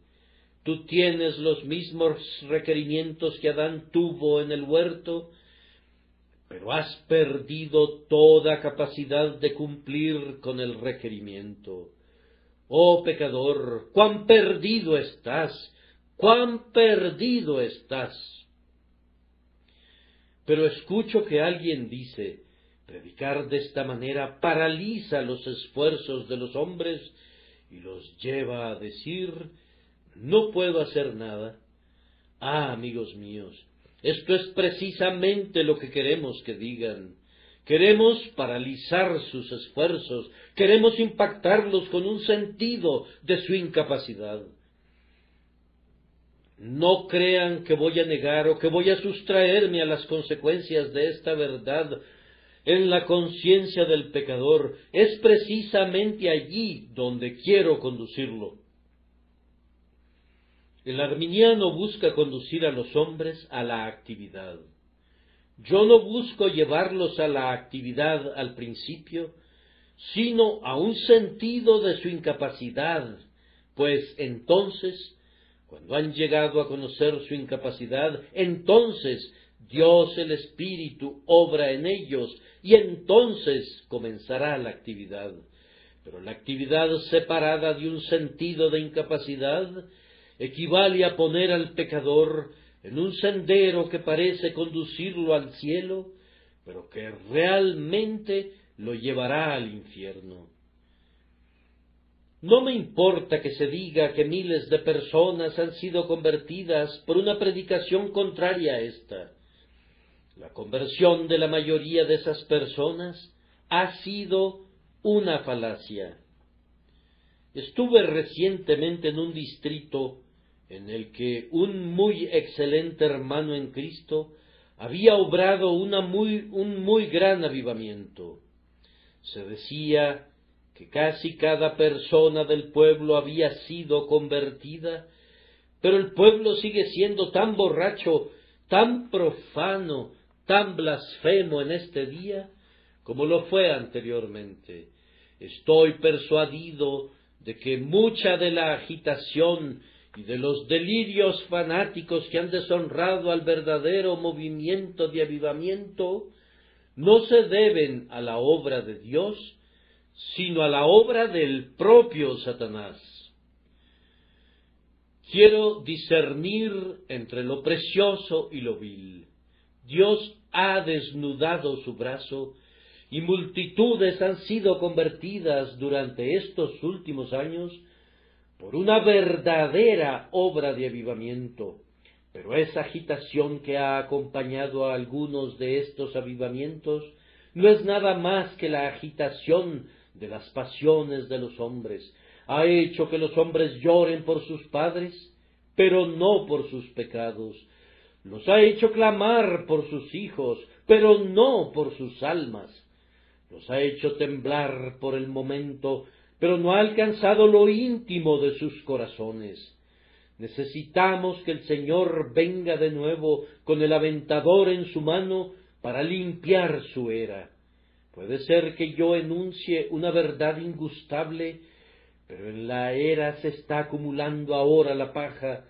Tú tienes los mismos requerimientos que Adán tuvo en el huerto, pero has perdido toda capacidad de cumplir con el requerimiento. Oh pecador, cuán perdido estás, cuán perdido estás. Pero escucho que alguien dice: predicar de esta manera paraliza los esfuerzos de los hombres y los lleva a decir: no puedo hacer nada. Ah, amigos míos, esto es precisamente lo que queremos que digan. Queremos paralizar sus esfuerzos, queremos impactarlos con un sentido de su incapacidad. No crean que voy a negar o que voy a sustraerme a las consecuencias de esta verdad en la conciencia del pecador. Es precisamente allí donde quiero conducirlo. El arminiano busca conducir a los hombres a la actividad. Yo no busco llevarlos a la actividad al principio, sino a un sentido de su incapacidad, pues entonces, cuando han llegado a conocer su incapacidad, entonces Dios el Espíritu obra en ellos y entonces comenzará la actividad. Pero la actividad separada de un sentido de incapacidad equivale a poner al pecador en un sendero que parece conducirlo al cielo, pero que realmente lo llevará al infierno. No me importa que se diga que miles de personas han sido convertidas por una predicación contraria a esta. La conversión de la mayoría de esas personas ha sido una falacia. Estuve recientemente en un distrito en el que un muy excelente hermano en Cristo había obrado un muy gran avivamiento. Se decía que casi cada persona del pueblo había sido convertida, pero el pueblo sigue siendo tan borracho, tan profano, tan blasfemo en este día, como lo fue anteriormente. Estoy persuadido de que mucha de la agitación y de los delirios fanáticos que han deshonrado al verdadero movimiento de avivamiento no se deben a la obra de Dios, sino a la obra del propio Satanás. Quiero discernir entre lo precioso y lo vil. Dios ha desnudado su brazo y multitudes han sido convertidas durante estos últimos años por una verdadera obra de avivamiento. Pero esa agitación que ha acompañado a algunos de estos avivamientos no es nada más que la agitación de las pasiones de los hombres. Ha hecho que los hombres lloren por sus padres, pero no por sus pecados. Los ha hecho clamar por sus hijos, pero no por sus almas. Los ha hecho temblar por el momento, pero no ha alcanzado lo íntimo de sus corazones. Necesitamos que el Señor venga de nuevo con el aventador en su mano para limpiar su era. Puede ser que yo enuncie una verdad ingustable, pero en la era se está acumulando ahora la paja,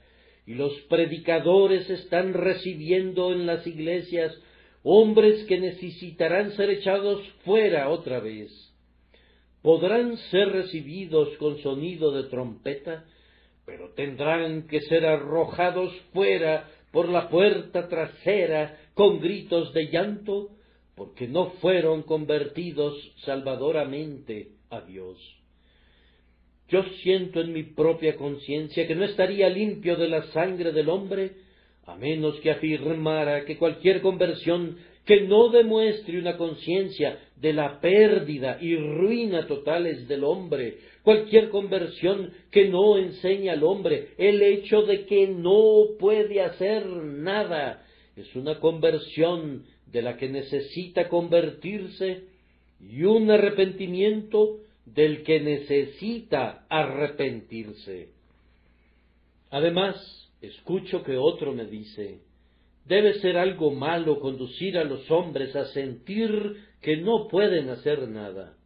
y los predicadores están recibiendo en las iglesias hombres que necesitarán ser echados fuera otra vez. Podrán ser recibidos con sonido de trompeta, pero tendrán que ser arrojados fuera por la puerta trasera con gritos de llanto, porque no fueron convertidos salvadoramente a Dios. Yo siento en mi propia conciencia que no estaría limpio de la sangre del hombre, a menos que afirmara que cualquier conversión que no demuestre una conciencia de la pérdida y ruina totales del hombre, cualquier conversión que no enseñe al hombre el hecho de que no puede hacer nada, es una conversión de la que necesita convertirse y un arrepentimiento del que necesita arrepentirse. Además, escucho que otro me dice: debe ser algo malo conducir a los hombres a sentir que no pueden hacer nada.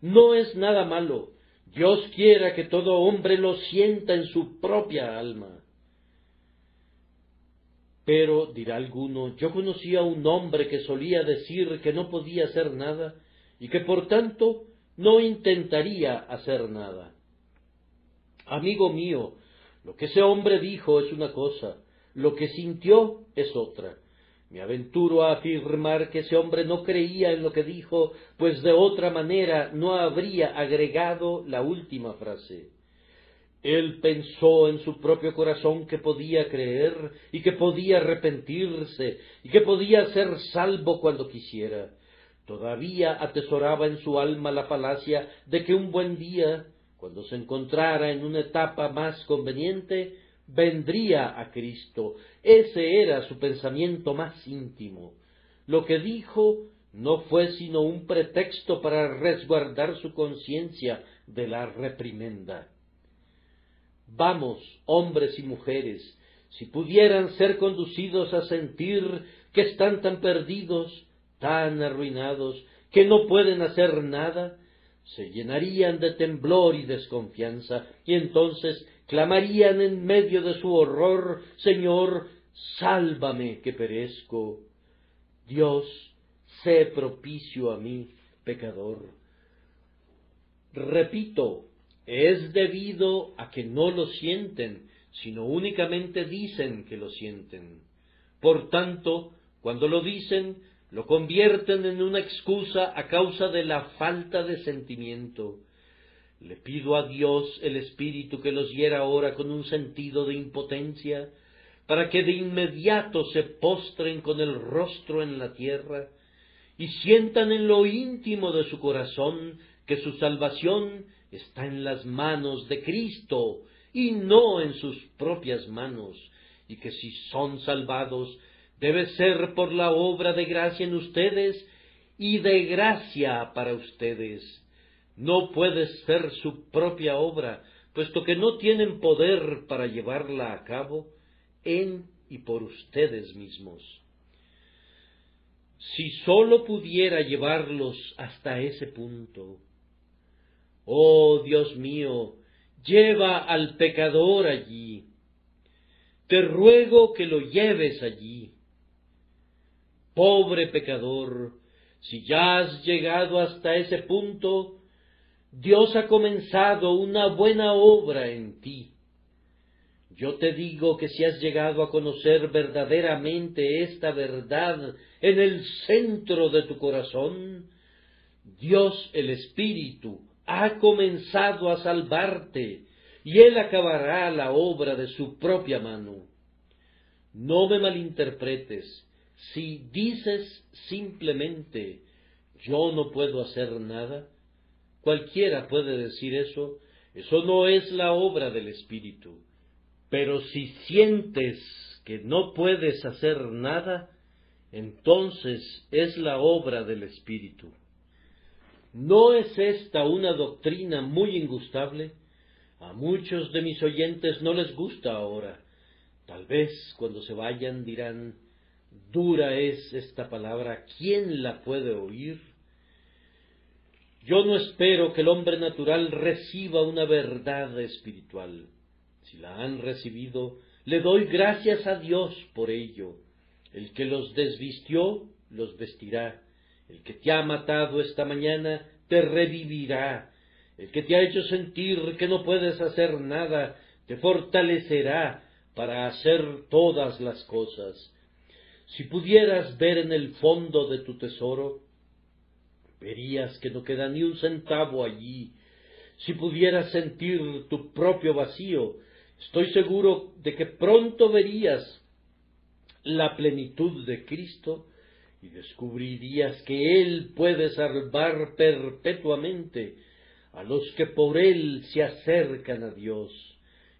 No es nada malo. Dios quiera que todo hombre lo sienta en su propia alma. Pero, dirá alguno, yo conocí a un hombre que solía decir que no podía hacer nada y que por tanto no intentaría hacer nada. Amigo mío, lo que ese hombre dijo es una cosa, lo que sintió es otra. Me aventuro a afirmar que ese hombre no creía en lo que dijo, pues de otra manera no habría agregado la última frase. Él pensó en su propio corazón que podía creer y que podía arrepentirse y que podía ser salvo cuando quisiera. Todavía atesoraba en su alma la falacia de que un buen día, cuando se encontrara en una etapa más conveniente, vendría a Cristo. Ese era su pensamiento más íntimo. Lo que dijo no fue sino un pretexto para resguardar su conciencia de la reprimenda. Vamos, hombres y mujeres, si pudieran ser conducidos a sentir que están tan perdidos, tan arruinados, que no pueden hacer nada, se llenarían de temblor y desconfianza, y entonces clamarían en medio de su horror: Señor, sálvame que perezco. Dios, sé propicio a mí, pecador. Repito, es debido a que no lo sienten, sino únicamente dicen que lo sienten. Por tanto, cuando lo dicen, lo convierten en una excusa a causa de la falta de sentimiento. Le pido a Dios el Espíritu que los hiera ahora con un sentido de impotencia, para que de inmediato se postren con el rostro en la tierra y sientan en lo íntimo de su corazón que su salvación está en las manos de Cristo, y no en sus propias manos, y que si son salvados, debe ser por la obra de gracia en ustedes y de gracia para ustedes. No puede ser su propia obra, puesto que no tienen poder para llevarla a cabo en y por ustedes mismos. Si sólo pudiera llevarlos hasta ese punto. Oh Dios mío, lleva al pecador allí. Te ruego que lo lleves allí. Pobre pecador, si ya has llegado hasta ese punto, Dios ha comenzado una buena obra en ti. Yo te digo que si has llegado a conocer verdaderamente esta verdad en el centro de tu corazón, Dios el Espíritu ha comenzado a salvarte y Él acabará la obra de su propia mano. No me malinterpretes. Si dices simplemente, yo no puedo hacer nada, cualquiera puede decir eso, eso no es la obra del Espíritu. Pero si sientes que no puedes hacer nada, entonces es la obra del Espíritu. ¿No es esta una doctrina muy ingustable? A muchos de mis oyentes no les gusta ahora. Tal vez cuando se vayan dirán, dura es esta palabra, ¿quién la puede oír? Yo no espero que el hombre natural reciba una verdad espiritual. Si la han recibido, le doy gracias a Dios por ello. El que los desvistió, los vestirá. El que te ha matado esta mañana, te revivirá. El que te ha hecho sentir que no puedes hacer nada, te fortalecerá para hacer todas las cosas. Si pudieras ver en el fondo de tu tesoro, verías que no queda ni un centavo allí. Si pudieras sentir tu propio vacío, estoy seguro de que pronto verías la plenitud de Cristo y descubrirías que Él puede salvar perpetuamente a los que por Él se acercan a Dios,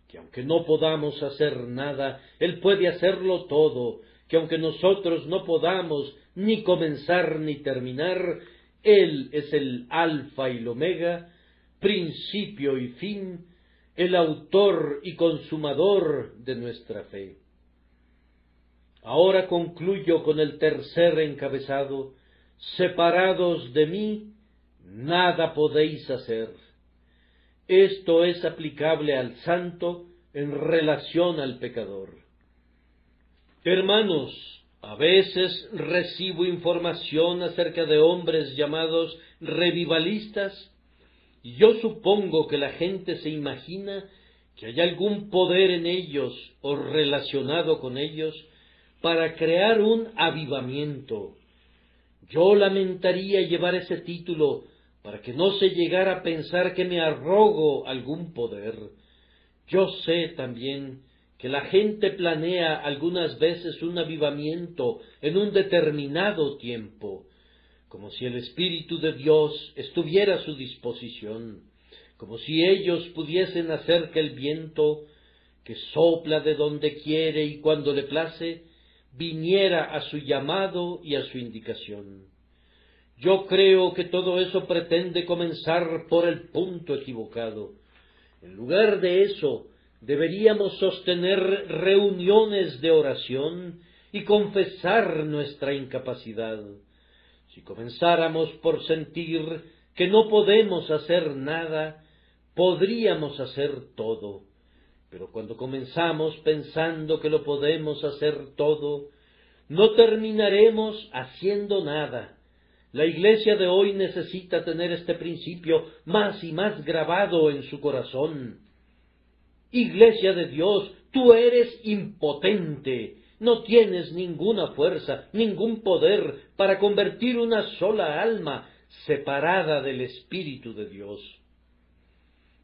que aunque no podamos hacer nada, Él puede hacerlo todo, que aunque nosotros no podamos ni comenzar ni terminar, Él es el Alfa y el Omega, principio y fin, el autor y consumador de nuestra fe. Ahora concluyo con el tercer encabezado: separados de mí, nada podéis hacer. Esto es aplicable al santo en relación al pecador. Hermanos, a veces recibo información acerca de hombres llamados revivalistas, y yo supongo que la gente se imagina que hay algún poder en ellos o relacionado con ellos para crear un avivamiento. Yo lamentaría llevar ese título para que no se llegara a pensar que me arrogo algún poder. Yo sé también que la gente planea algunas veces un avivamiento en un determinado tiempo, como si el Espíritu de Dios estuviera a su disposición, como si ellos pudiesen hacer que el viento, que sopla de donde quiere y cuando le place, viniera a su llamado y a su indicación. Yo creo que todo eso pretende comenzar por el punto equivocado. En lugar de eso, deberíamos sostener reuniones de oración y confesar nuestra incapacidad. Si comenzáramos por sentir que no podemos hacer nada, podríamos hacer todo. Pero cuando comenzamos pensando que lo podemos hacer todo, no terminaremos haciendo nada. La Iglesia de hoy necesita tener este principio más y más grabado en su corazón. Iglesia de Dios, tú eres impotente, no tienes ninguna fuerza, ningún poder para convertir una sola alma separada del Espíritu de Dios.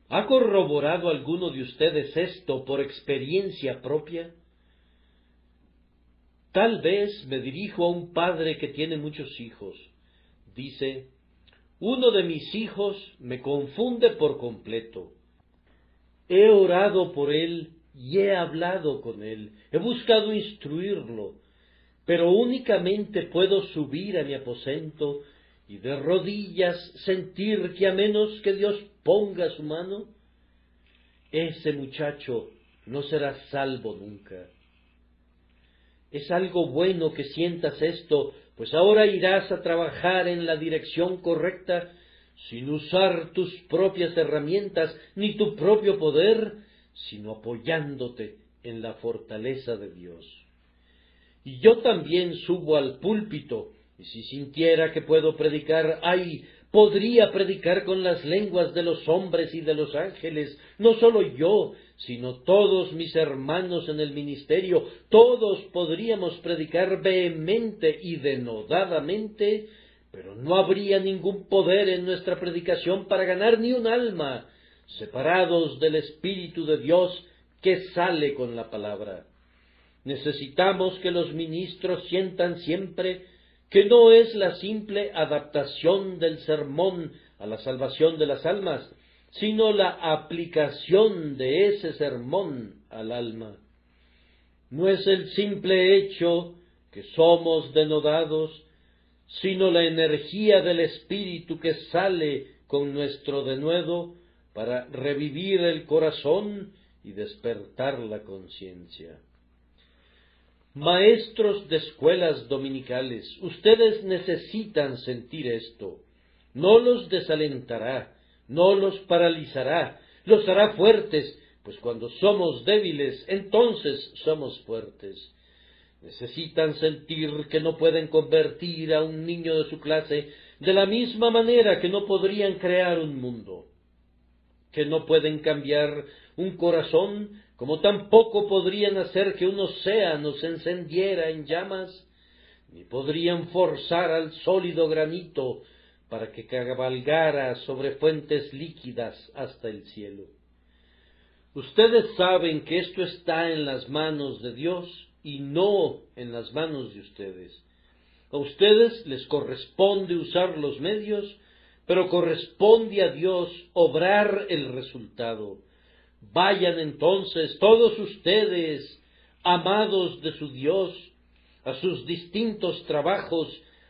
¿Ha corroborado alguno de ustedes esto por experiencia propia? Tal vez me dirijo a un padre que tiene muchos hijos. Dice, uno de mis hijos me confunde por completo. He orado por él y he hablado con él, he buscado instruirlo, pero únicamente puedo subir a mi aposento y de rodillas sentir que a menos que Dios ponga su mano, ese muchacho no será salvo nunca. Es algo bueno que sientas esto, pues ahora irás a trabajar en la dirección correcta sin usar tus propias herramientas ni tu propio poder, sino apoyándote en la fortaleza de Dios. Y yo también subo al púlpito, y si sintiera que puedo predicar, ¡ay! Podría predicar con las lenguas de los hombres y de los ángeles, no solo yo, sino todos mis hermanos en el ministerio, todos podríamos predicar vehemente y denodadamente, pero no habría ningún poder en nuestra predicación para ganar ni un alma, separados del Espíritu de Dios que sale con la palabra. Necesitamos que los ministros sientan siempre que no es la simple adaptación del sermón a la salvación de las almas, sino la aplicación de ese sermón al alma. No es el simple hecho que somos denodados, sino la energía del Espíritu que sale con nuestro denuedo para revivir el corazón y despertar la conciencia. Maestros de escuelas dominicales, ustedes necesitan sentir esto. No los desalentará, no los paralizará, los hará fuertes, pues cuando somos débiles, entonces somos fuertes. Necesitan sentir que no pueden convertir a un niño de su clase de la misma manera que no podrían crear un mundo, que no pueden cambiar un corazón, como tampoco podrían hacer que un océano se encendiera en llamas, ni podrían forzar al sólido granito para que cabalgara sobre fuentes líquidas hasta el cielo. Ustedes saben que esto está en las manos de Dios y no en las manos de ustedes. A ustedes les corresponde usar los medios, pero corresponde a Dios obrar el resultado. Vayan entonces todos ustedes, amados de su Dios, a sus distintos trabajos,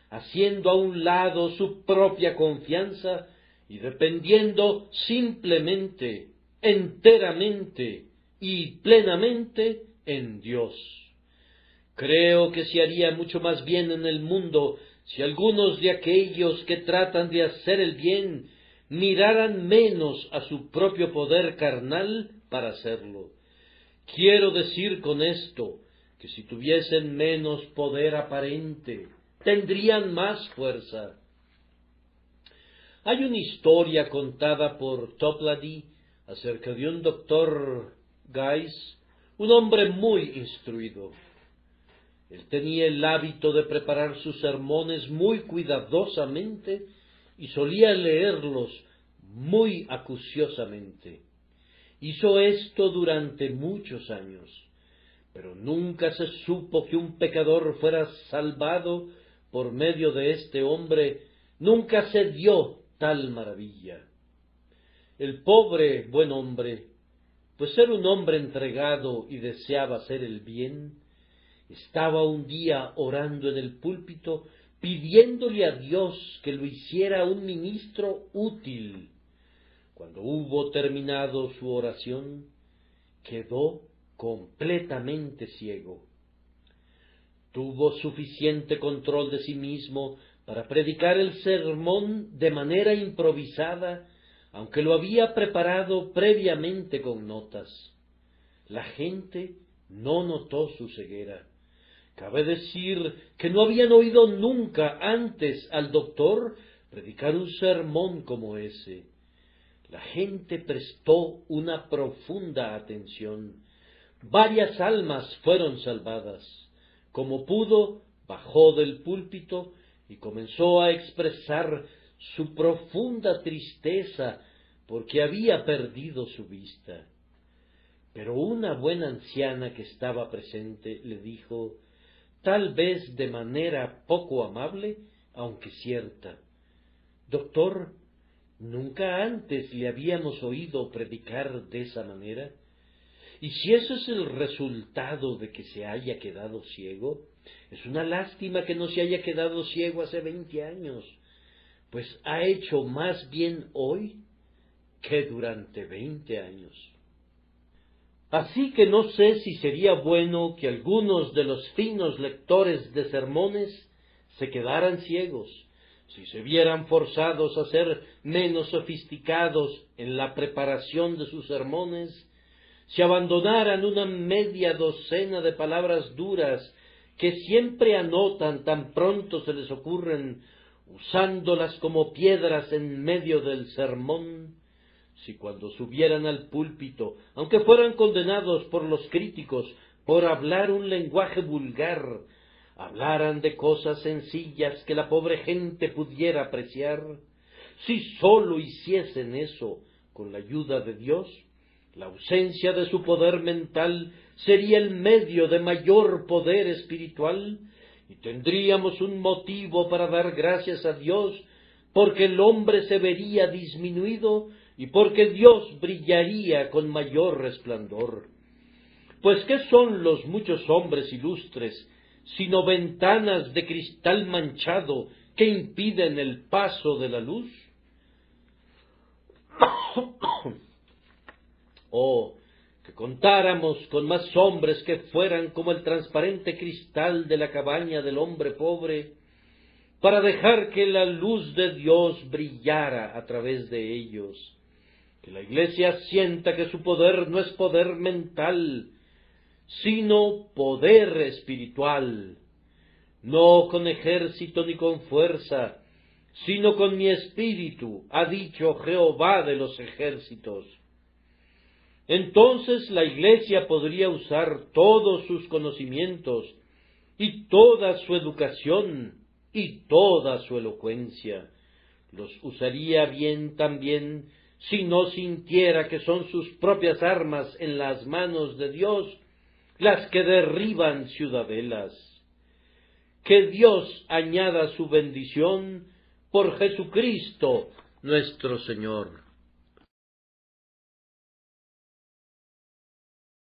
haciendo a un lado su propia confianza y dependiendo simplemente, enteramente y plenamente en Dios. Creo que se haría mucho más bien en el mundo si algunos de aquellos que tratan de hacer el bien miraran menos a su propio poder carnal para hacerlo. Quiero decir con esto que si tuviesen menos poder aparente, tendrían más fuerza. Hay una historia contada por Toplady acerca de un doctor Geiss, un hombre muy instruido. Él tenía el hábito de preparar sus sermones muy cuidadosamente y solía leerlos muy acuciosamente. Hizo esto durante muchos años, pero nunca se supo que un pecador fuera salvado por medio de este hombre, nunca se dio tal maravilla. El pobre buen hombre, pues era un hombre entregado y deseaba hacer el bien, estaba un día orando en el púlpito, pidiéndole a Dios que lo hiciera un ministro útil. Cuando hubo terminado su oración, quedó completamente ciego. Tuvo suficiente control de sí mismo para predicar el sermón de manera improvisada, aunque lo había preparado previamente con notas. La gente no notó su ceguera. Cabe decir que no habían oído nunca antes al doctor predicar un sermón como ese. La gente prestó una profunda atención. Varias almas fueron salvadas. Como pudo, bajó del púlpito y comenzó a expresar su profunda tristeza porque había perdido su vista. Pero una buena anciana que estaba presente le dijo, tal vez de manera poco amable, aunque cierta: «Doctor, Nunca antes le habíamos oído predicar de esa manera. Y si eso es el resultado de que se haya quedado ciego, es una lástima que no se haya quedado ciego hace 20 años, pues ha hecho más bien hoy que durante 20 años. Así que no sé si sería bueno que algunos de los finos lectores de sermones se quedaran ciegos, si se vieran forzados a ser menos sofisticados en la preparación de sus sermones, si abandonaran una media docena de palabras duras que siempre anotan tan pronto se les ocurren, usándolas como piedras en medio del sermón, si cuando subieran al púlpito, aunque fueran condenados por los críticos por hablar un lenguaje vulgar, hablaran de cosas sencillas que la pobre gente pudiera apreciar, si sólo hiciesen eso con la ayuda de Dios, la ausencia de su poder mental sería el medio de mayor poder espiritual, y tendríamos un motivo para dar gracias a Dios, porque el hombre se vería disminuido y porque Dios brillaría con mayor resplandor. Pues ¿qué son los muchos hombres ilustres, sino ventanas de cristal manchado que impiden el paso de la luz? Oh, que contáramos con más hombres que fueran como el transparente cristal de la cabaña del hombre pobre, para dejar que la luz de Dios brillara a través de ellos. Que la Iglesia sienta que su poder no es poder mental, sino poder espiritual, no con ejército ni con fuerza, sino con mi espíritu, ha dicho Jehová de los ejércitos. Entonces la Iglesia podría usar todos sus conocimientos, y toda su educación, y toda su elocuencia. Los usaría bien también si no sintiera que son sus propias armas en las manos de Dios las que derriban ciudadelas. Que Dios añada su bendición por Jesucristo nuestro Señor.